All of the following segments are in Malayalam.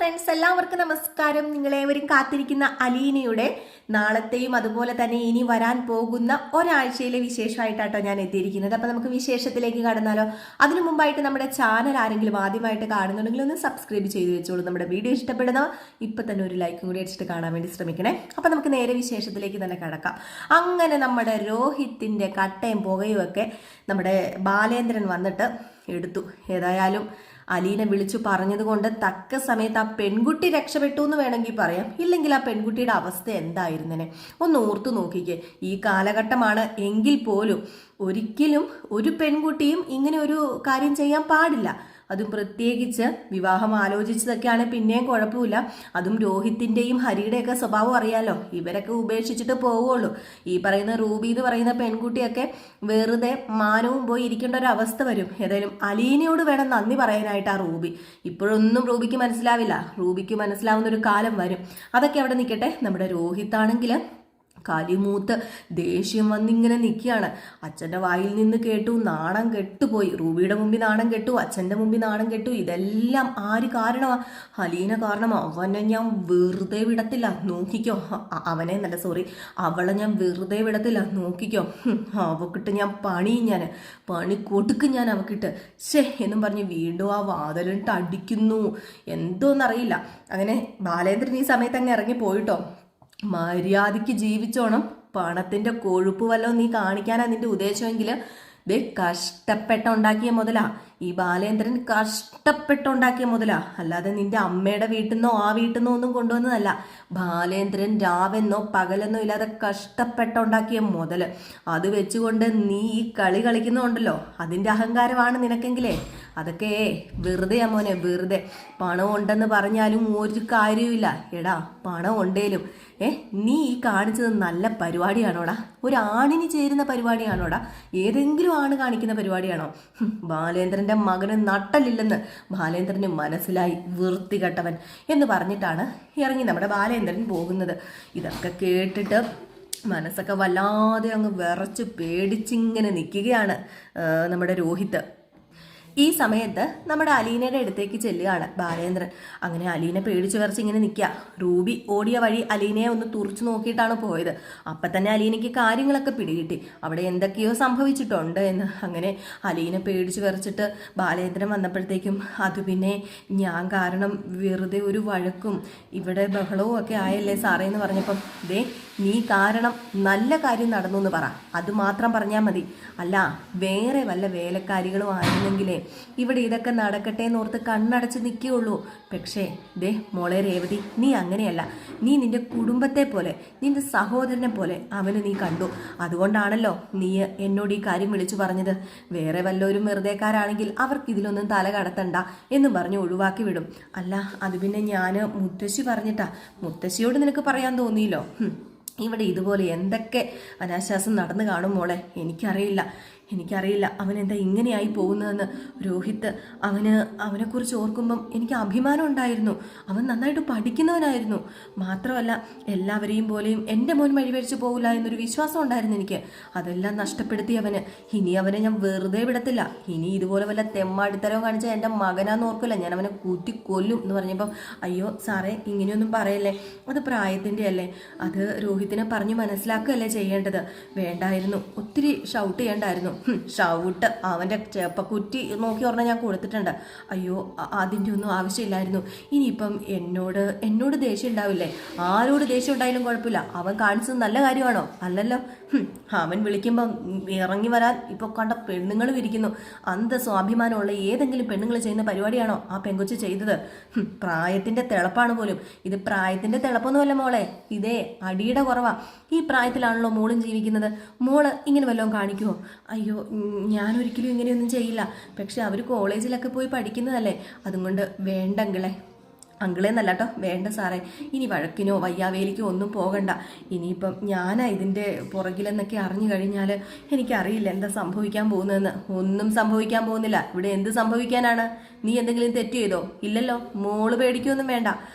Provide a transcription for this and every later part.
ഫ്രണ്ട്സ്, എല്ലാവർക്കും നമസ്കാരം. നിങ്ങളേവരും കാത്തിരിക്കുന്ന അലീനയുടെ നാളത്തെയും അതുപോലെ തന്നെ ഇനി വരാൻ പോകുന്ന ഒരാഴ്ചയിലെ വിശേഷമായിട്ടാട്ടോ ഞാൻ എത്തിയിരിക്കുന്നത്. അപ്പോൾ നമുക്ക് വിശേഷത്തിലേക്ക് കടന്നാലോ? അതിനു മുമ്പായിട്ട് നമ്മുടെ ചാനൽ ആരെങ്കിലും ആദ്യമായിട്ട് കാണുന്നുണ്ടെങ്കിൽ ഒന്ന് സബ്സ്ക്രൈബ് ചെയ്ത് വെച്ചോളൂ. നമ്മുടെ വീഡിയോ ഇഷ്ടപ്പെടുന്ന ഇപ്പം തന്നെ ഒരു ലൈക്കും കൂടി അടിച്ചിട്ട് കാണാൻ വേണ്ടി ശ്രമിക്കണേ. അപ്പോൾ നമുക്ക് നേരെ വിശേഷത്തിലേക്ക് തന്നെ കടക്കാം. അങ്ങനെ നമ്മുടെ രോഹിത്തിൻ്റെ കട്ടയും പുകയും ഒക്കെ നമ്മുടെ ബാലേന്ദ്രൻ വന്നിട്ട് എടുത്തു. ഏതായാലും അലീന വിളിച്ചു പറഞ്ഞതുകൊണ്ട് തക്ക സമയത്ത് ആ പെൺകുട്ടി രക്ഷപ്പെട്ടു എന്ന് വേണമെങ്കിൽ പറയാം. ഇല്ലെങ്കിൽ ആ പെൺകുട്ടിയുടെ അവസ്ഥ എന്തായിരുന്നേനെ ഒന്ന് ഓർത്തു നോക്കിക്കേ. ഈ കാലഘട്ടമാണ് എങ്കിൽ പോലും ഒരിക്കലും ഒരു പെൺകുട്ടിയും ഇങ്ങനെ ഒരു കാര്യം ചെയ്യാൻ പാടില്ല. അതും പ്രത്യേകിച്ച് വിവാഹം ആലോചിച്ചതൊക്കെയാണ് പിന്നെയും കുഴപ്പമില്ല. അതും രോഹിത്തിൻ്റെയും ഹരിയുടെയൊക്കെ സ്വഭാവം അറിയാലോ. ഇവരൊക്കെ ഉപേക്ഷിച്ചിട്ട് പോവുള്ളൂ. ഈ പറയുന്ന റൂബി എന്ന് പറയുന്ന പെൺകുട്ടിയൊക്കെ വെറുതെ മാനവും പോയി ഇരിക്കേണ്ട ഒരു അവസ്ഥ വരും. ഏതായാലും അലീനയോട് വേണം നന്ദി പറയാനായിട്ട് ആ റൂബി. ഇപ്പോഴൊന്നും റൂബിക്ക് മനസ്സിലാവില്ല. റൂബിക്ക് മനസ്സിലാവുന്ന ഒരു കാലം വരും. അതൊക്കെ അവിടെ നിൽക്കട്ടെ. നമ്മുടെ രോഹിത്താണെങ്കിൽ കലിമൂത്ത് ദേഷ്യം വന്നിങ്ങനെ നിൽക്കുകയാണ്. അച്ഛൻ്റെ വായിൽ നിന്ന് കേട്ടു, നാണം കെട്ടുപോയി. റൂബിയുടെ മുമ്പിൽ നാണം കെട്ടു, അച്ഛൻ്റെ മുമ്പിൽ നാണം കെട്ടു. ഇതെല്ലാം ആര് കാരണമാണ്? അലീന കാരണം. അവനെ ഞാൻ വെറുതെ വിടത്തില്ല, നോക്കിക്കോ. അവനെ നല്ല സോറി, അവളെ ഞാൻ വെറുതെ വിടത്തില്ല, നോക്കിക്കോ. അവക്കിട്ട് ഞാൻ പണി കൊടുക്കും ഞാൻ അവക്കിട്ട്. എന്നും പറഞ്ഞ് വീണ്ടും ആ വാതിലിട്ട് അടിക്കുന്നു. എന്തോന്നറിയില്ല. അങ്ങനെ ബാലേന്ദ്രൻ ഈ സമയത്ത് അങ്ങ് ഇറങ്ങി പോയിട്ടോ. മര്യാദയ്ക്ക് ജീവിച്ചോണം. പണത്തിന്റെ കൊഴുപ്പ് വല്ലതും നീ കാണിക്കാനാ നിന്റെ ഉദ്ദേശമെങ്കിൽ ദേ കഷ്ടപ്പെട്ടുണ്ടാക്കിയ മുതലാ. ഈ ബാലേന്ദ്രൻ കഷ്ടപ്പെട്ടുണ്ടാക്കിയ മുതലാ. അല്ലാതെ നിന്റെ അമ്മയുടെ വീട്ടിൽ നിന്നോ ആ വീട്ടിൽ നിന്നോ ഒന്നും കൊണ്ടുവന്നതല്ല. ബാലേന്ദ്രൻ രാവെന്നോ പകലെന്നോ ഇല്ലാതെ കഷ്ടപ്പെട്ടുണ്ടാക്കിയ മുതൽ. അത് വെച്ചുകൊണ്ട് നീ ഈ കളി കളിക്കുന്നുണ്ടല്ലോ, അതിൻ്റെ അഹങ്കാരമാണ് നിനക്കെങ്കിലേ അതൊക്കെ വെറുതെയാ മോനെ, വെറുതെ. പണം ഉണ്ടെന്ന് പറഞ്ഞാലും ഒരു കാര്യവുമില്ല. എടാ, പണം ഉണ്ടേലും നീ ഈ കാണിച്ചത് നല്ല പരിപാടിയാണോടാ? ഒരു ആണിന് ചേരുന്ന പരിപാടിയാണോടാ? ഏതെങ്കിലും ആണ് കാണിക്കുന്ന പരിപാടിയാണോ? ബാലേന്ദ്രൻ്റെ മകന് നട്ടലില്ലെന്ന് ബാലേന്ദ്രന് മനസ്സിലായി. വൃത്തികെട്ടവൻ എന്ന് പറഞ്ഞിട്ടാണ് ഇറങ്ങി നമ്മുടെ ബാലേന്ദ്രൻ പോകുന്നത്. ഇതൊക്കെ കേട്ടിട്ട് മനസ്സൊക്കെ വല്ലാതെ അങ്ങ് വിറച്ച് പേടിച്ചിങ്ങനെ നിൽക്കുകയാണ് നമ്മുടെ രോഹിത്ത്. ഈ സമയത്ത് നമ്മുടെ അലീനയുടെ അടുത്തേക്ക് ചെല്ലുകയാണ് ബാലേന്ദ്രൻ. അങ്ങനെ അലീന പേടിച്ചു വിറച്ച് ഇങ്ങനെ നിൽക്കുക. റൂബി ഓടിയ വഴി അലീനയെ ഒന്ന് തുറച്ചു നോക്കിയിട്ടാണ് പോയത്. അപ്പം തന്നെ അലീനയ്ക്ക് കാര്യങ്ങളൊക്കെ പിടികിട്ടി. അവിടെ എന്തൊക്കെയോ സംഭവിച്ചിട്ടുണ്ട് എന്ന്. അങ്ങനെ അലീന പേടിച്ചു വിറച്ചിട്ട് ബാലേന്ദ്രൻ വന്നപ്പോഴത്തേക്കും അത് പിന്നെ ഞാൻ കാരണം വെറുതെ ഒരു വഴക്കും ഇവിടെ ബഹളവും ഒക്കെ ആയല്ലേ സാറേ എന്ന് പറഞ്ഞപ്പം നീ കാരണം നല്ല കാര്യം നടന്നു എന്ന് പറ. അത് മാത്രം പറഞ്ഞാൽ മതി. അല്ല വേറെ വല്ല വേലക്കാരികളും ആയിരുന്നെങ്കിലേ ഇവിടെ ഇതൊക്കെ നടക്കട്ടെ എന്നോർത്ത് കണ്ണടച്ച് നിൽക്കുകയുള്ളൂ. പക്ഷേ മോളെ രേവതി, നീ അങ്ങനെയല്ല. നീ നിന്റെ കുടുംബത്തെ പോലെ, നിന്റെ സഹോദരനെ പോലെ അവന് നീ കണ്ടു. അതുകൊണ്ടാണല്ലോ നീ എന്നോട് ഈ കാര്യം വിളിച്ചു പറഞ്ഞത്. വേറെ വല്ലവരും വെറുതെക്കാരാണെങ്കിൽ അവർക്ക് ഇതിലൊന്നും തല കടത്തണ്ട എന്ന് പറഞ്ഞ് ഒഴിവാക്കി വിടും. അല്ല അത് പിന്നെ ഞാൻ മുത്തശ്ശി പറഞ്ഞിട്ടാ. മുത്തശ്ശിയോട് നിനക്ക് പറയാൻ തോന്നിയില്ലോ? ഇവിടെ ഇതുപോലെ എന്തൊക്കെ അനാശാസം നടന്നു കാണും മോളെ. എനിക്കറിയില്ല അവനെന്താ ഇങ്ങനെയായി പോകുന്നതെന്ന്. രോഹിത്ത് അവനെക്കുറിച്ച് ഓർക്കുമ്പം എനിക്ക് അഭിമാനം ഉണ്ടായിരുന്നു. അവൻ നന്നായിട്ട് പഠിക്കുന്നവനായിരുന്നു. മാത്രമല്ല എല്ലാവരെയും പോലെയും എൻ്റെ മോൻ വഴിവരിച്ചു പോകില്ല എന്നൊരു വിശ്വാസം ഉണ്ടായിരുന്നു എനിക്ക്. അതെല്ലാം നഷ്ടപ്പെടുത്തി അവന്. ഇനി അവനെ ഞാൻ വെറുതെ വിടത്തില്ല. ഇനി ഇതുപോലെ വല്ല തെമ്മാടിത്തരവും കാണിച്ചാൽ എൻ്റെ മകനാന്ന് ഓർക്കില്ല, ഞാൻ അവനെ കൂട്ടി കൊല്ലും എന്ന് പറഞ്ഞപ്പം അയ്യോ സാറേ ഇങ്ങനെയൊന്നും പറയല്ലേ, അത് പ്രായത്തിൻ്റെ അല്ലേ, അത് രോഹിത്തിനെ പറഞ്ഞു മനസ്സിലാക്കുകയല്ലേ ചെയ്യേണ്ടത്. വേണ്ടായിരുന്നു, ഒത്തിരി ഷൗട്ട് ചെയ്യണ്ടായിരുന്നു. ഷൗട്ട് അവൻ്റെ ചേപ്പക്കുറ്റി നോക്കി പറഞ്ഞാൽ ഞാൻ കൊടുത്തിട്ടുണ്ട്. അയ്യോ അതിൻ്റെ ഒന്നും ആവശ്യമില്ലായിരുന്നു. ഇനിയിപ്പം എന്നോട് ദേഷ്യം ഉണ്ടാവില്ലേ? ആരോട് ദേഷ്യം ഉണ്ടായാലും കുഴപ്പമില്ല. അവൻ കാണിച്ചത് നല്ല കാര്യമാണോ? അല്ലല്ലോ. അവൻ വിളിക്കുമ്പം ഇറങ്ങി വരാൻ ഇപ്പോൾ കണ്ട പെണ്ണുങ്ങളും ഇരിക്കുന്നു. സ്വാഭിമാനമുള്ള ഏതെങ്കിലും പെണ്ണുങ്ങൾ ചെയ്യുന്ന പരിപാടിയാണോ ആ പെങ്കൊച്ച് ചെയ്തത്? പ്രായത്തിൻ്റെ തിളപ്പാണ് പോലും. ഇത് പ്രായത്തിൻ്റെ തിളപ്പൊന്നുമല്ല മോളെ, ഇതേ അടിയുടെ കുറവാ. ഈ പ്രായത്തിലാണല്ലോ മോളും ജീവിക്കുന്നത്. മോള് ഇങ്ങനെ വല്ലതും കാണിക്കുമോ? അയ്യോ ഞാനൊരിക്കലും ഇങ്ങനെയൊന്നും ചെയ്യില്ല. പക്ഷെ അവർ കോളേജിലൊക്കെ പോയി പഠിക്കുന്നതല്ലേ, അതുകൊണ്ട് വേണ്ടെങ്കിലേ. അങ്കിളേന്നല്ല കേട്ടോ, വേണ്ട സാറേ. ഇനി വഴക്കിനോ വയ്യാവേലിക്കോ ഒന്നും പോകണ്ട. ഇനിയിപ്പം ഞാനാ ഇതിൻ്റെ പുറകിലെന്നൊക്കെ അറിഞ്ഞു കഴിഞ്ഞാൽ എനിക്കറിയില്ല എന്താ സംഭവിക്കാൻ പോകുന്നതെന്ന്. ഒന്നും സംഭവിക്കാൻ പോകുന്നില്ല. ഇവിടെ എന്ത് സംഭവിക്കാനാണ്? നീ എന്തെങ്കിലും തെറ്റ് ചെയ്തോ? ഇല്ലല്ലോ. മോള് പേടിക്കൊന്നും വേണ്ട.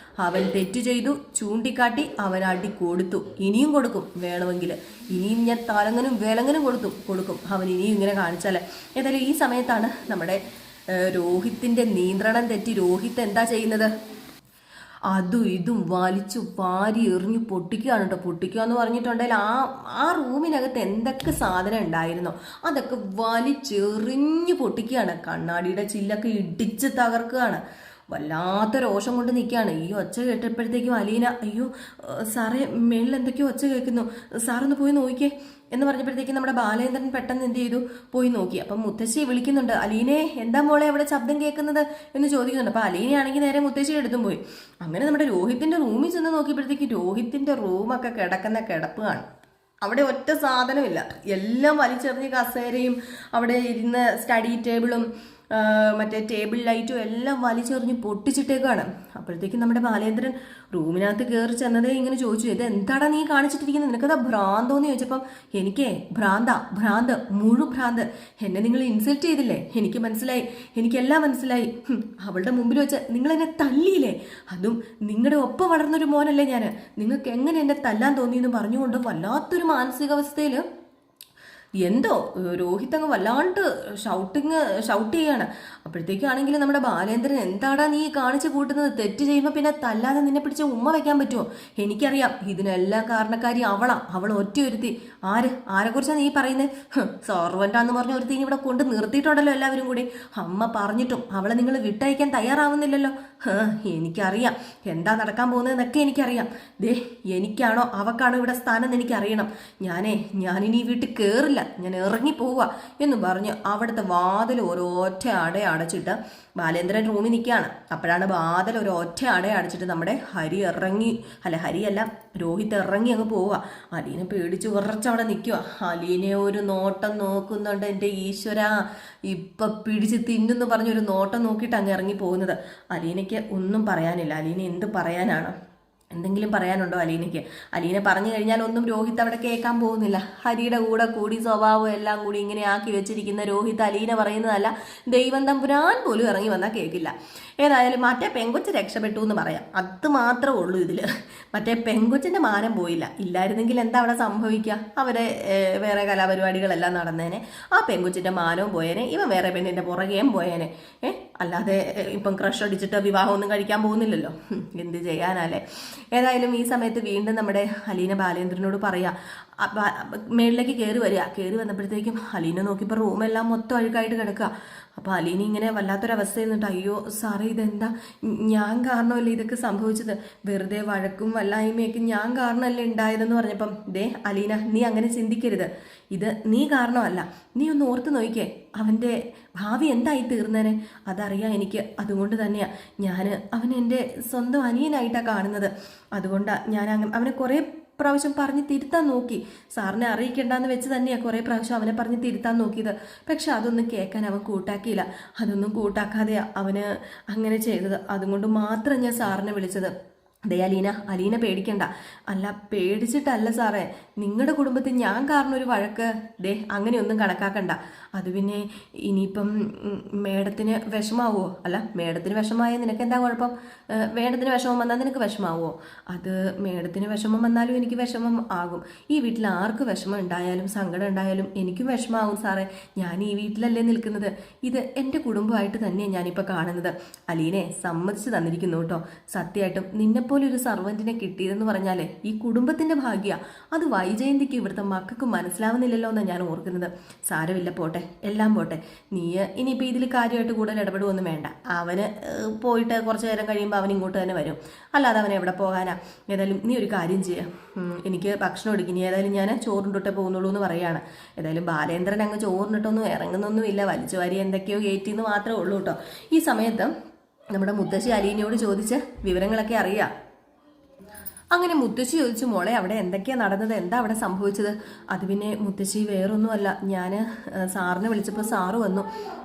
അവൻ തെറ്റ് ചെയ്തു ചൂണ്ടിക്കാട്ടി അവൻ അടി കൊടുത്തു, ഇനിയും കൊടുക്കും വേണമെങ്കിൽ. ഇനിയും ഞാൻ തലങ്ങനും വേലങ്ങനും കൊടുക്കും അവൻ ഇനിയും ഇങ്ങനെ കാണിച്ചാൽ. ഏതായാലും ഈ സമയത്താണ് നമ്മുടെ രോഹിത്തിൻ്റെ നിയന്ത്രണം തെറ്റി രോഹിത്ത് എന്താ ചെയ്യുന്നത്? അതും ഇതും വലിച്ചു വാരി എറിഞ്ഞു പൊട്ടിക്കുകയാണ് കേട്ടോ. പൊട്ടിക്കുക എന്ന് പറഞ്ഞിട്ടുണ്ടെങ്കിൽ ആ റൂമിനകത്ത് എന്തൊക്കെ സാധനം ഉണ്ടായിരുന്നോ അതൊക്കെ വലിച്ചെറിഞ്ഞു പൊട്ടിക്കുകയാണ്. കണ്ണാടിയുടെ ചില്ലൊക്കെ ഇടിച്ച് തകർക്കുകയാണ്. വല്ലാത്ത രോഷം കൊണ്ട് നിൽക്കുകയാണ്. ഈ ഒച്ച കേട്ടപ്പോഴത്തേക്കും അലീന, അയ്യോ സാറേ മേളിൽ എന്തൊക്കെയോ ഒച്ച കേൾക്കുന്നു, സാറൊന്ന് പോയി നോക്കിയേ എന്ന് പറഞ്ഞപ്പോഴത്തേക്കും നമ്മുടെ ബാലേന്ദ്രൻ പെട്ടെന്ന് എന്ത് ചെയ്തു, പോയി നോക്കി. അപ്പം മുത്തശ്ശി വിളിക്കുന്നുണ്ട്, അലീനെ എന്താ മോളെ അവിടെ ശബ്ദം കേൾക്കുന്നത് എന്ന് ചോദിക്കുന്നുണ്ട്. അപ്പം അലീനയാണെങ്കിൽ നേരെ മുത്തശ്ശിയുടെ അടുത്തും പോയി. അങ്ങനെ നമ്മുടെ രോഹിത്തിന്റെ റൂമിൽ ചെന്ന് നോക്കിയപ്പോഴത്തേക്ക് രോഹിത്തിന്റെ റൂമൊക്കെ കിടക്കുന്ന കിടപ്പാണ്. അവിടെ ഒറ്റ സാധനമില്ല, എല്ലാം വലിച്ചെറിഞ്ഞ് കസേരയും അവിടെ ഇരുന്ന് സ്റ്റഡി ടേബിളും മറ്റേ ടേബിൾ ലൈറ്റും എല്ലാം വലിച്ചെറിഞ്ഞ് പൊട്ടിച്ചിട്ടേക്കാണ്. അപ്പോഴത്തേക്കും നമ്മുടെ ബാലേന്ദ്രൻ റൂമിനകത്ത് കയറി ചെന്നതേ ഇങ്ങനെ ചോദിച്ചു, ഇത് എന്താടാ നീ കാണിച്ചിട്ടിരിക്കുന്നത്, നിനക്കതാ ഭ്രാന്തോന്ന് ചോദിച്ചപ്പം എനിക്കേ ഭ്രാന്ത് ഭ്രാന്ത്, എന്നെ നിങ്ങൾ ഇൻസൾട്ട് ചെയ്തില്ലേ, എനിക്ക് മനസ്സിലായി, എനിക്കെല്ലാം മനസ്സിലായി. അവളുടെ മുമ്പിൽ വെച്ച് നിങ്ങൾ എന്നെ തല്ലിയില്ലേ, അതും നിങ്ങളുടെ ഒപ്പം വളർന്നൊരു മോനല്ലേ ഞാൻ, നിങ്ങൾക്ക് എങ്ങനെ എന്നെ തല്ലാൻ തോന്നിയെന്ന് പറഞ്ഞുകൊണ്ട് വല്ലാത്തൊരു മാനസികാവസ്ഥയിൽ എന്തോ രോഹിത് അങ്ങ് വല്ലാണ്ട് ഷൗട്ട് ചെയ്യാണ്. അപ്പോഴത്തേക്കാണെങ്കിൽ നമ്മുടെ ബാലേന്ദ്രൻ, എന്താടാ നീ കാണിച്ചു കൂട്ടുന്നത്, തെറ്റ് ചെയ്യുമ്പോൾ പിന്നെ തല്ലാതെ നിന്നെ പിടിച്ച് ഉമ്മ വെക്കാൻ പറ്റുമോ, എനിക്കറിയാം ഇതിനെല്ലാം കാരണക്കാരി അവൾ ഒറ്റ ഒരുത്തി. ആരെക്കുറിച്ചാണ് നീ പറയുന്നത്, സർവൻ്റാന്ന് പറഞ്ഞ ഒരുത്തി ഇവിടെ കൊണ്ട് നിർത്തിയിട്ടുണ്ടല്ലോ എല്ലാവരും കൂടി, അമ്മ പറഞ്ഞിട്ടും അവളെ നിങ്ങൾ വിട്ടയക്കാൻ തയ്യാറാവുന്നില്ലല്ലോ. എനിക്കറിയാം എന്താ നടക്കാൻ പോകുന്നതെന്നൊക്കെ എനിക്കറിയാം. ദേ എനിക്കാണോ അവക്കാണോ ഇവിടെ സ്ഥാനം എനിക്കറിയണം, ഞാനിനി വീട്ടിൽ കയറില്ല, ഞാൻ ഇറങ്ങിപ്പോവുക എന്ന് പറഞ്ഞ് അവിടുത്തെ വാതിൽ ഒരൊറ്റ അടച്ചിട്ട് ബാലേന്ദ്രൻ റൂമിൽ നിൽക്കുകയാണ്. അപ്പോഴാണ് വാതിൽ ഒരൊറ്റ അടച്ചിട്ട് നമ്മുടെ ഹരിയല്ല രോഹിത് ഇറങ്ങി അങ്ങ് പോവുക. അലീനെ പേടിച്ച് വിറച്ചവിടെ നിൽക്കുക. അലീനെ ഒരു നോട്ടം നോക്കുന്നുണ്ട്, എൻ്റെ ഈശ്വര ഇപ്പം പിടിച്ച് തിന്നെന്ന് പറഞ്ഞൊരു നോട്ടം നോക്കിയിട്ട് അങ്ങ് ഇറങ്ങി പോകുന്നത്. അലീനയ്ക്ക് ഒന്നും പറയാനില്ല. അലീന എന്ത് പറയാനാണ്, എന്തെങ്കിലും പറയാനുണ്ടോ അലീനയ്ക്ക്? അലീന പറഞ്ഞു കഴിഞ്ഞാൽ ഒന്നും രോഹിത് അവിടെ കേൾക്കാൻ പോകുന്നില്ല. ഹരിയുടെ കൂടി സ്വഭാവം എല്ലാം കൂടി ഇങ്ങനെ ആക്കി വെച്ചിരിക്കുന്ന രോഹിത് അലീന പറയുന്നതല്ല ദൈവം തമ്പുരാൻ പോലും ഇറങ്ങി വന്നാൽ കേൾക്കില്ല. ഏതായാലും മറ്റേ പെങ്കൊച്ച് രക്ഷപ്പെട്ടു എന്ന് പറയാം, അത് മാത്രമേ ഉള്ളൂ ഇതിൽ. മറ്റേ പെങ്കൊച്ചിൻ്റെ മാനം പോയില്ല. ഇല്ലായിരുന്നെങ്കിൽ എന്താ അവിടെ സംഭവിക്കുക, അവരെ വേറെ കലാപരിപാടികളെല്ലാം നടന്നേനെ, ആ പെങ്കൊച്ചിൻ്റെ മാനവും പോയേനെ, ഇവൻ വേറെ പെണ്ണിൻ്റെ പുറകെയും പോയേനെ. അല്ലാതെ ഇപ്പം ക്രഷ് അടിച്ചിട്ട് വിവാഹമൊന്നും കഴിക്കാൻ പോകുന്നില്ലല്ലോ, എന്ത് ചെയ്യാനല്ലേ. ഏതായാലും ഈ സമയത്ത് വീണ്ടും നമ്മുടെ അലീന ബാലേന്ദ്രനോട് പറയാ, മേളിലേക്ക് കയറി വന്നപ്പോഴത്തേക്കും അലീന നോക്കിയപ്പോൾ റൂമെല്ലാം മൊത്തം അഴുക്കായിട്ട് കിടക്കുക. അപ്പോൾ അലീന ഇങ്ങനെ വല്ലാത്തൊരവസ്ഥയിൽ നിന്നിട്ട്, അയ്യോ സാറേ ഇതെന്താ, ഞാൻ കാരണമല്ലേ ഇതൊക്കെ സംഭവിച്ചത്, വെറുതെ വഴക്കും വല്ലായ്മയൊക്കെ ഞാൻ കാരണമല്ലേ ഉണ്ടായതെന്ന് പറഞ്ഞപ്പം, ദേ അലീന നീ അങ്ങനെ ചിന്തിക്കരുത്, ഇത് നീ കാരണമല്ല, നീ ഒന്ന് ഓർത്ത് നോക്കിക്കേ, അവൻ്റെ ഭാവി എന്തായി തീർന്നേനെ അതറിയാം എനിക്ക്. അതുകൊണ്ട് തന്നെയാണ് ഞാൻ അവൻ എൻ്റെ സ്വന്തം അനിയനായിട്ടാണ് കാണുന്നത്. അതുകൊണ്ടാണ് ഞാൻ അവനെ കുറേ പ്രാവശ്യം പറഞ്ഞ് തിരുത്താൻ നോക്കി, സാറിനെ അറിയിക്കേണ്ടെന്ന് വെച്ച് തന്നെയാണ് കുറേ പ്രാവശ്യം അവനെ പറഞ്ഞ് തിരുത്താൻ നോക്കിയത്. പക്ഷെ അതൊന്നും കേൾക്കാൻ അവൻ കൂട്ടാക്കിയില്ല. അതൊന്നും കൂട്ടാക്കാതെയാണ് അവന് അങ്ങനെ ചെയ്തത്. അതുകൊണ്ട് മാത്രം ഞാൻ സാറിനെ വിളിച്ചത്. ദേ അലീന പേടിക്കണ്ട. അല്ല പേടിച്ചിട്ടല്ല സാറേ, നിങ്ങളുടെ കുടുംബത്തിൽ ഞാൻ കാരണം ഒരു വഴക്ക് അങ്ങനെയൊന്നും കണക്കാക്കണ്ട. അത് പിന്നെ ഇനിയിപ്പം മേഡത്തിന് വിഷമാവോ? അല്ല മേഡത്തിന് വിഷമായ നിനക്ക് എന്താ കുഴപ്പം? മേഡത്തിന് വിഷമം വന്നാൽ നിനക്ക് വിഷമാവോ? അത് മേഡത്തിന് വിഷമം വന്നാലും എനിക്ക് വിഷമം ആകും. ഈ വീട്ടിൽ ആർക്ക് വിഷമം ഉണ്ടായാലും സങ്കടം ഉണ്ടായാലും എനിക്കും വിഷമാവും സാറേ. ഞാൻ ഈ വീട്ടിലല്ലേ നിൽക്കുന്നത്, ഇത് എൻ്റെ കുടുംബമായിട്ട് തന്നെയാണ് ഞാനിപ്പോൾ കാണുന്നത്. അലീനെ സമ്മതിച്ചു തന്നിരിക്കുന്നു കേട്ടോ. സത്യമായിട്ടും നിന്നെപ്പോലെ ഒരു സർവൻറ്റിനെ കിട്ടിയതെന്ന് പറഞ്ഞാലേ ഈ കുടുംബത്തിൻ്റെ ഭാഗ്യമാണ്. അത് വൈജയന്തിക്ക് ഇവിടുത്തെ മക്കൾക്ക് മനസ്സിലാവുന്നില്ലല്ലോ എന്നാണ് ഞാൻ ഓർക്കുന്നത്. സാരമില്ല, പോട്ടെ, എല്ലാം പോട്ടെ. നീ ഇനിയിപ്പോൾ ഇതിൽ കാര്യമായിട്ട് കൂടുതൽ ഇടപെടുകയൊന്നും വേണ്ട. അവന് പോയിട്ട് കുറച്ച് നേരം കഴിയുമ്പോൾ അവൻ ഇങ്ങോട്ട് തന്നെ വരും, അല്ലാതെ അവൻ എവിടെ പോകാനാ. ഏതായാലും നീ ഒരു കാര്യം ചെയ്യുക, എനിക്ക് ഭക്ഷണം എടുക്കും. ഏതായാലും ഞാൻ ചോറിൻ്റെ പോകുന്നുള്ളൂ എന്ന് പറയുകയാണ്. ഏതായാലും ബാലേന്ദ്രൻ അങ്ങ് ചോറിനിട്ടൊന്നും ഇറങ്ങുന്നൊന്നുമില്ല, വലിച്ചു വാരി എന്തൊക്കെയോ കയറ്റിയെന്ന് മാത്രമേ ഉള്ളൂ കേട്ടോ. ഈ സമയത്ത് നമ്മുടെ മുത്തശ്ശി അലീനയോട് ചോദിച്ച് വിവരങ്ങളൊക്കെ അറിയാം. അങ്ങനെ മുത്തശ്ശി ചോദിച്ചു, മോളെ അവിടെ എന്തൊക്കെയാണ് നടന്നത്, എന്താ അവിടെ സംഭവിച്ചത്? അത് പിന്നെ മുത്തശ്ശി വേറൊന്നുമല്ല, ഞാൻ സാറിനെ വിളിച്ചപ്പോൾ സാറ് വന്നു,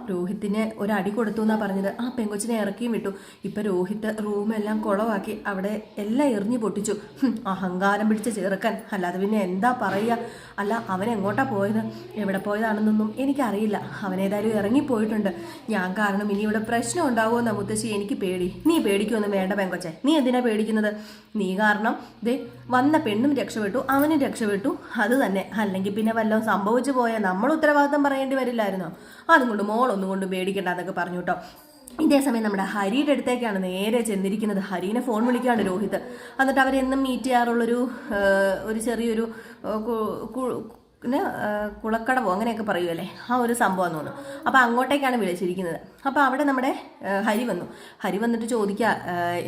രോഹിത്തിനെ ഒരടി കൊടുത്തു എന്നാണ് പറഞ്ഞത്. ആ പെങ്കൊച്ചിനെ ഇറക്കിയും വിട്ടു. ഇപ്പം രോഹിത്ത് റൂമെല്ലാം കുളവാക്കി അവിടെ എല്ലാം എറിഞ്ഞു പൊട്ടിച്ചു. അഹങ്കാരം പിടിച്ച ചെറുക്കൻ, അല്ലാതെ പിന്നെ എന്താ പറയുക. അല്ല അവൻ എങ്ങോട്ടാ പോയത്, എവിടെ പോയതാണെന്നൊന്നും എനിക്കറിയില്ല. അവനേതായാലും ഇറങ്ങിപ്പോയിട്ടുണ്ട്. ഞാൻ കാരണം ഇനി ഇവിടെ പ്രശ്നം ഉണ്ടാവുമെന്നാ മുത്തശ്ശി എനിക്ക് പേടി. നീ പേടിക്കുമൊന്നും വേണ്ട പെങ്കൊച്ചെ, നീ എന്തിനാ പേടിക്കുന്നത്? നീ കാരണം വന്ന പെണ്ണും രക്ഷപ്പെട്ടു, അവനും രക്ഷപ്പെട്ടു, അത് തന്നെ. അല്ലെങ്കിൽ പിന്നെ വല്ലതും സംഭവിച്ചു പോയാൽ നമ്മൾ ഉത്തരവാദിത്തം പറയേണ്ടി വരില്ലായിരുന്നോ? അതുകൊണ്ട് മോളൊന്നും കൊണ്ട് പേടിക്കണ്ട എന്നൊക്കെ പറഞ്ഞു കേട്ടോ. ഇതേ സമയം നമ്മുടെ ഹരിയുടെ അടുത്തേക്കാണ് നേരെ ചെന്നിരിക്കുന്നത്. ഹരീനെ ഫോൺ വിളിക്കുകയാണ് രോഹിത്. എന്നിട്ട് അവരെന്നും മീറ്റ് ചെയ്യാറുള്ളൊരു ചെറിയൊരു പിന്നെ കുളക്കടവോ അങ്ങനെയൊക്കെ പറയുമല്ലേ, ആ ഒരു സംഭവം തോന്നുന്നു. അപ്പോൾ അങ്ങോട്ടേക്കാണ് വിളിച്ചിരിക്കുന്നത്. അപ്പോൾ അവിടെ നമ്മുടെ ഹരി വന്നു. ഹരി വന്നിട്ട് ചോദിക്കുക,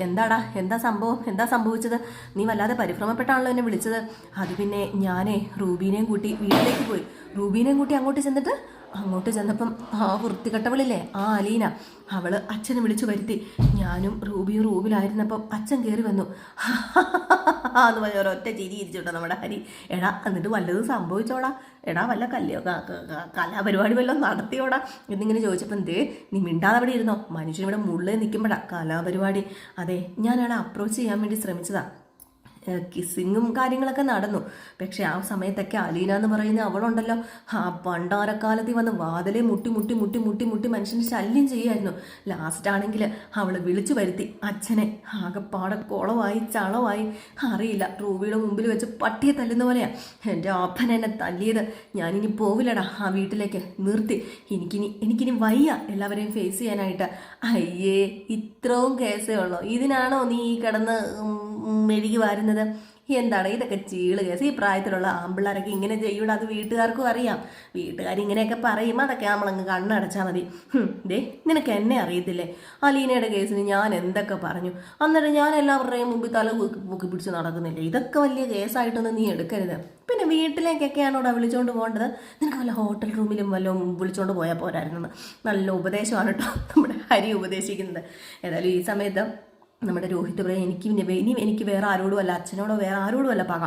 എന്താടാ, എന്താ സംഭവം, എന്താ സംഭവിച്ചത്? നീ വല്ലാതെ പരിഭ്രമപ്പെട്ടാണല്ലോ എന്നെ വിളിച്ചത്. അത് പിന്നെ ഞാനേ റൂബീനെയും കൂട്ടി വീട്ടിലേക്ക് പോയി. റൂബീനെയും കൂട്ടി അങ്ങോട്ട് ചെന്നപ്പം ആ വൃത്തികെട്ടവളില്ലേ, ആ അലീന, അവള് അച്ഛനെ വിളിച്ചു വരുത്തി. ഞാനും റൂബിലായിരുന്നപ്പം അച്ഛൻ കയറി വന്നു എന്ന് പറഞ്ഞ ഒരൊറ്റ ചിരി ഇരിച്ചോട്ടോ നമ്മുടെ ഹരി. എടാ, എന്നിട്ട് വല്ലതും സംഭവിച്ചോടാ? എടാ, വല്ല കലാപരിപാടി വല്ലതും നടത്തിയോടാ എന്നിങ്ങനെ ചോദിച്ചപ്പോൾ, എന്തേ നീ മിണ്ടാതെ അവിടെ ഇരുന്നോ? മനുഷ്യൻ ഇവിടെ മുള്ളേ നിൽക്കുമ്പോഴാ കലാപരിപാടി. അതെ, ഞാനവിടെ അപ്രോച്ച് ചെയ്യാൻ വേണ്ടി ശ്രമിച്ചതാ. കിസ്സിങ്ങും കാര്യങ്ങളൊക്കെ നടന്നു. പക്ഷെ ആ സമയത്തൊക്കെ അലീന എന്ന് പറയുന്ന അവളുണ്ടല്ലോ, ആ പണ്ടാരക്കാലത്തിൽ വന്ന് വാതിലെ മുട്ടി മനുഷ്യനെ ശല്യം ചെയ്യായിരുന്നു. ലാസ്റ്റ് ആണെങ്കിൽ അവൾ വിളിച്ചു വരുത്തി അച്ഛനെ. ആകെപ്പാടെ കുളമായി ചളമായി. അറിയില്ല, റൂബിയുടെ മുമ്പിൽ വെച്ച് പട്ടിയെ തല്ലുന്ന പോലെയാ എൻ്റെ അപ്പൻ എന്നെ തല്ലിയത്. ഞാനിനി പോവില്ലടാ ആ വീട്ടിലേക്ക്, നിർത്തി. എനിക്കിനി വയ്യ എല്ലാവരെയും ഫേസ് ചെയ്യാനായിട്ട്. അയ്യേ, ഇത്രയും കേസേ ഉള്ളൂ, ഇതിനാണോ നീ ഈ കിടന്ന് മെഴുകി വാരുന്നത്? എന്താണ് ഇതൊക്കെ ചീള് കേസ്? ഈ പ്രായത്തിലുള്ള ആമ്പിള്ളേരൊക്കെ ഇങ്ങനെ ചെയ്യൂടെ, അത് വീട്ടുകാർക്കും അറിയാം. വീട്ടുകാരിങ്ങനെയൊക്കെ പറയും, അതൊക്കെ നമ്മളങ്ങ് കണ്ണടച്ചാൽ മതി. ദേ, നിനക്ക് എന്നെ അറിയത്തില്ലേ? അലീനയുടെ കേസിന് ഞാൻ എന്തൊക്കെ പറഞ്ഞു. അന്നേരം ഞാൻ എല്ലാവരുടെയും മുമ്പിൽ തല പൊക്കി പിടിച്ച് നടക്കുന്നില്ലേ? ഇതൊക്കെ വലിയ കേസായിട്ടൊന്നും നീ എടുക്കരുത്. പിന്നെ വീട്ടിലേക്കൊക്കെയാണോടാ വിളിച്ചോണ്ട് പോകേണ്ടത്? നിനക്ക് വല്ല ഹോട്ടൽ റൂമിലും വല്ലതും വിളിച്ചോണ്ട് പോയാൽ പോരായിരുന്നു. നല്ല ഉപദേശമാണ് കേട്ടോ നമ്മുടെ ഹരി ഉപദേശിക്കുന്നത്. ഏതായാലും ഈ സമയത്ത് നമ്മുടെ രോഹിത് പറയും, എനിക്ക് വേറെ ആരോടും അല്ല, അച്ഛനോടോ വേറെ ആരോടും അല്ല പക,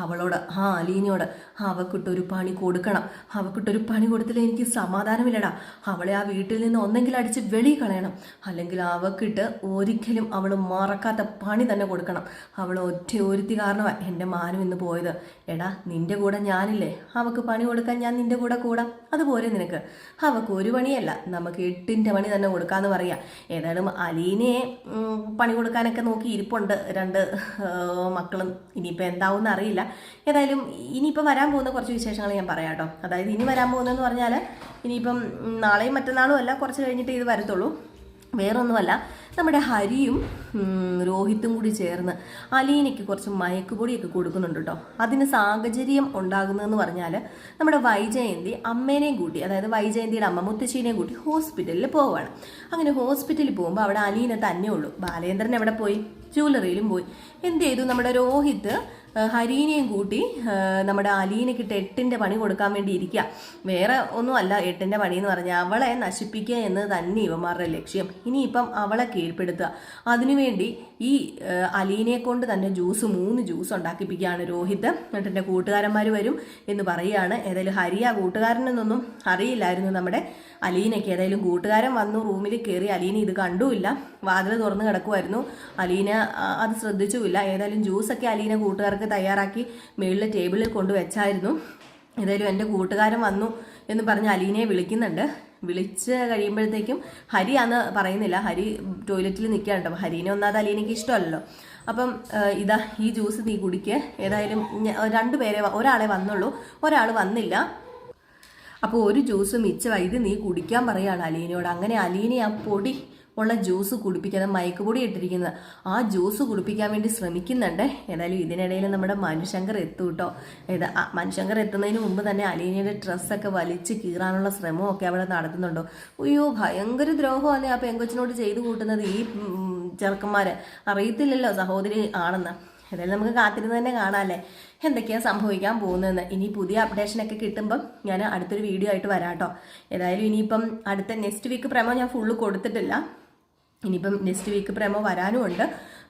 അവളോട്, ആ അലീനയോട്. അവക്കിട്ടൊരു പണി കൊടുക്കണം. അവക്കിട്ടൊരു പണി കൊടുത്തില്ല എനിക്ക് സമാധാനമില്ലടാ. അവളെ ആ വീട്ടിൽ നിന്ന് ഒന്നെങ്കിൽ അടിച്ച് വെളി കളയണം, അല്ലെങ്കിൽ അവക്കിട്ട് ഒരിക്കലും അവൾ മറക്കാത്ത പണി തന്നെ കൊടുക്കണം. അവൾ ഒരുത്തി കാരണമാണ് എൻ്റെ മാനം ഇന്ന് പോയത്. എടാ, നിന്റെ കൂടെ ഞാനില്ലേ, അവക്ക് പണി കൊടുക്കാൻ ഞാൻ നിന്റെ കൂടെ കൂടാം. അതുപോലെ നിനക്ക്. അവക്ക് ഒരു പണിയല്ല, നമുക്ക് 8ന്റെ പണി തന്നെ കൊടുക്കാമെന്ന് പറയാം. ഏതായാലും അലീനയെ പണി കൊടുക്കാനൊക്കെ നോക്കി ഇരിപ്പുണ്ട് 2 മക്കളും. ഇനിയിപ്പോൾ എന്താവുമെന്ന് അറിയില്ല. ഏതായാലും ഇനിയിപ്പോൾ വരാൻ പോകുന്ന കുറച്ച് വിശേഷങ്ങൾ ഞാൻ പറയാം കേട്ടോ. അതായത് ഇനി വരാൻ പോകുന്നതെന്ന് പറഞ്ഞാൽ, ഇനിയിപ്പം നാളെയും മറ്റന്നാളും അല്ല, കുറച്ച് കഴിഞ്ഞിട്ട് ഇത് വരത്തുള്ളൂ. വേറൊന്നുമല്ല, നമ്മുടെ ഹരിയും രോഹിത്തും കൂടി ചേർന്ന് അലീനയ്ക്ക് കുറച്ച് മയക്കുപൊടിയൊക്കെ കൊടുക്കുന്നുണ്ട് കേട്ടോ. അതിന് സാഹചര്യം ഉണ്ടാകുന്നതെന്ന് പറഞ്ഞാൽ, നമ്മുടെ വൈജയന്തി അമ്മേനെയും കൂട്ടി, അതായത് വൈജയന്തിയുടെ അമ്മ മുത്തശ്ശീനെയും കൂട്ടി ഹോസ്പിറ്റലിൽ പോവുകയാണ്. അങ്ങനെ ഹോസ്പിറ്റലിൽ പോകുമ്പോൾ അവിടെ അലീന തന്നെ ഉള്ളൂ. ബാലേന്ദ്രൻ എവിടെ പോയി? ജ്വല്ലറിയിലും പോയി. എന്ത് ചെയ്തു? നമ്മുടെ രോഹിത്ത് ഹരീനെയും കൂട്ടി നമ്മുടെ അലീനയ്ക്കിട്ട് 8ന്റെ പണി കൊടുക്കാൻ വേണ്ടി ഇരിക്കുക. വേറെ ഒന്നുമല്ല 8ന്റെ പണി എന്ന് പറഞ്ഞാൽ, അവളെ നശിപ്പിക്കുക എന്ന് തന്നെ ഇവന്മാരുടെ ലക്ഷ്യം. ഇനിയിപ്പം അവളെ കീഴ്പ്പെടുത്തുക. അതിനുവേണ്ടി ഈ അലീനയെ കൊണ്ട് തന്നെ 3 ജ്യൂസ് ഉണ്ടാക്കിപ്പിക്കുകയാണ് രോഹിത്. എന്നിട്ട് എൻ്റെ കൂട്ടുകാരന്മാർ വരും എന്ന് പറയുകയാണ്. ഏതായാലും ഹരി ആ കൂട്ടുകാരനെന്നൊന്നും അറിയില്ലായിരുന്നു നമ്മുടെ അലീനയ്ക്ക്. ഏതായാലും കൂട്ടുകാരൻ വന്നു, റൂമിൽ കയറി. അലീന ഇത് കണ്ടുമില്ല, വാതിൽ തുറന്ന് കിടക്കുമായിരുന്നു. അലീന അത് ശ്രദ്ധിച്ചുമില്ല. ഏതായാലും ജ്യൂസൊക്കെ അലീന കൂട്ടുകാർക്ക് തയ്യാറാക്കി മേളിലെ ടേബിളിൽ കൊണ്ടുവച്ചായിരുന്നു. ഏതായാലും എൻ്റെ കൂട്ടുകാരൻ വന്നു എന്ന് പറഞ്ഞ് അലീനയെ വിളിക്കുന്നുണ്ട്. വിളിച്ച് കഴിയുമ്പോഴത്തേക്കും ഹരി അന്ന് പറയുന്നില്ല, ഹരി ടോയ്ലറ്റിൽ നിൽക്കുകയാണ് കേട്ടോ. ഹരീനെ ഒന്നാമത് അലീനയ്ക്ക് ഇഷ്ടമല്ലല്ലോ. അപ്പം ഇതാ, ഈ ജ്യൂസ് നീ കുടിക്കുക. ഏതായാലും 2 പേരെ, ഒരാളെ വന്നുള്ളൂ, ഒരാൾ വന്നില്ല. അപ്പോൾ ഒരു ജ്യൂസ് മിച്ചമായി, ഇത് നീ കുടിക്കാൻ പറയുകയാണ് അലീനയോട്. അങ്ങനെ അലീന ആ പൊടി ഉള്ള ജ്യൂസ് കുടിപ്പിക്കാതെ മയക്കുപൊടി ഇട്ടിരിക്കുന്നത്, ആ ജ്യൂസ് കുടിപ്പിക്കാൻ വേണ്ടി ശ്രമിക്കുന്നുണ്ട്. ഏതായാലും ഇതിനിടയിൽ നമ്മുടെ മനുശങ്കർ എത്തും കേട്ടോ. മനുശങ്കർ എത്തുന്നതിന് മുമ്പ് തന്നെ അലീനയുടെ ഡ്രസ്സൊക്കെ വലിച്ച് കീറാനുള്ള ശ്രമമൊക്കെ അവിടെ നടത്തുന്നുണ്ടോ. അയ്യോ, ഭയങ്കര ദ്രോഹമാണ് ആ പെങ്കൊച്ചിനോട് ചെയ്തു കൂട്ടുന്നത് ഈ ചെറുക്കന്മാർ. അറിയത്തില്ലല്ലോ സഹോദരി ആണെന്ന്. ഏതായാലും നമുക്ക് കാത്തിരുന്ന് തന്നെ കാണാമല്ലേ എന്തൊക്കെയാണ് സംഭവിക്കാൻ പോകുന്നതെന്ന്. ഇനി പുതിയ അപ്ഡേഷനൊക്കെ കിട്ടുമ്പം ഞാൻ അടുത്തൊരു വീഡിയോ ആയിട്ട് വരാം കേട്ടോ. ഏതായാലും ഇനിയിപ്പം അടുത്ത നെക്സ്റ്റ് വീക്ക് പ്രമോ ഞാൻ ഫുള്ള് കൊടുത്തിട്ടില്ല. ഇനിയിപ്പം നെക്സ്റ്റ് വീക്ക് പ്രമോ വരാനും ഉണ്ട്.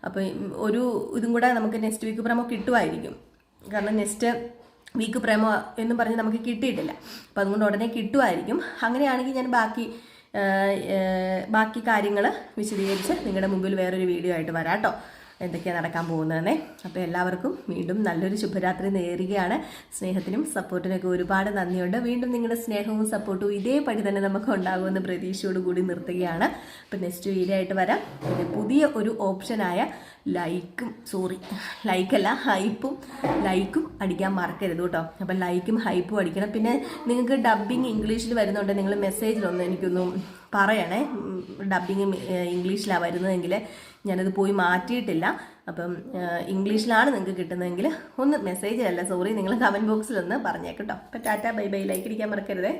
അപ്പോൾ ഒരു ഇതും കൂടെ നമുക്ക് നെക്സ്റ്റ് വീക്ക് പ്രമോ കിട്ടുമായിരിക്കും. കാരണം നെക്സ്റ്റ് വീക്ക് പ്രമോ എന്നും പറഞ്ഞ് നമുക്ക് കിട്ടിയിട്ടില്ല. അപ്പോൾ അതുകൊണ്ട് ഉടനെ കിട്ടുമായിരിക്കും. അങ്ങനെയാണെങ്കിൽ ഞാൻ ബാക്കി കാര്യങ്ങൾ വിശദീകരിച്ച് നിങ്ങളുടെ മുമ്പിൽ വേറൊരു വീഡിയോ ആയിട്ട് വരാം കേട്ടോ. എന്തൊക്കെയാണ് നടക്കാൻ പോകുന്നതെന്നേ. അപ്പോൾ എല്ലാവർക്കും വീണ്ടും നല്ലൊരു ശുഭരാത്രി നേരുകയാണ്. സ്നേഹത്തിനും സപ്പോർട്ടിനൊക്കെ ഒരുപാട് നന്ദിയുണ്ട്. വീണ്ടും നിങ്ങളുടെ സ്നേഹവും സപ്പോർട്ടും ഇതേപടി തന്നെ നമുക്ക് ഉണ്ടാകുമെന്ന് പ്രതീക്ഷയോട് കൂടി നിർത്തുകയാണ്. അപ്പോൾ നെക്സ്റ്റ് വീഡിയോ ആയിട്ട് വരാം. പിന്നെ പുതിയ ഒരു ഓപ്ഷനായ ഹൈപ്പും അടിക്കാൻ മറക്കരുത് കേട്ടോ. അപ്പം ലൈക്കും ഹൈപ്പും അടിക്കണം. പിന്നെ നിങ്ങൾക്ക് ഡബ്ബിങ് ഇംഗ്ലീഷിൽ വരുന്നുണ്ട്, നിങ്ങൾ മെസ്സേജിലൊന്നും എനിക്കൊന്നും പറയണേ. ഡബ്ബിങ് ഇംഗ്ലീഷിലാണ് വരുന്നതെങ്കിൽ ഞാനത് പോയി മാറ്റിയിട്ടില്ല. അപ്പം ഇംഗ്ലീഷിലാണ് നിങ്ങൾക്ക് കിട്ടുന്നതെങ്കിൽ ഒന്ന് മെസ്സേജ് അല്ല സോറി നിങ്ങൾ കമൻറ്റ് ബോക്സിൽ ഒന്ന് പറഞ്ഞേക്കട്ടോ. അപ്പം ടാറ്റ ബൈ ബൈ, ലൈക്ക് അടിക്കാൻ മറക്കരുതേ.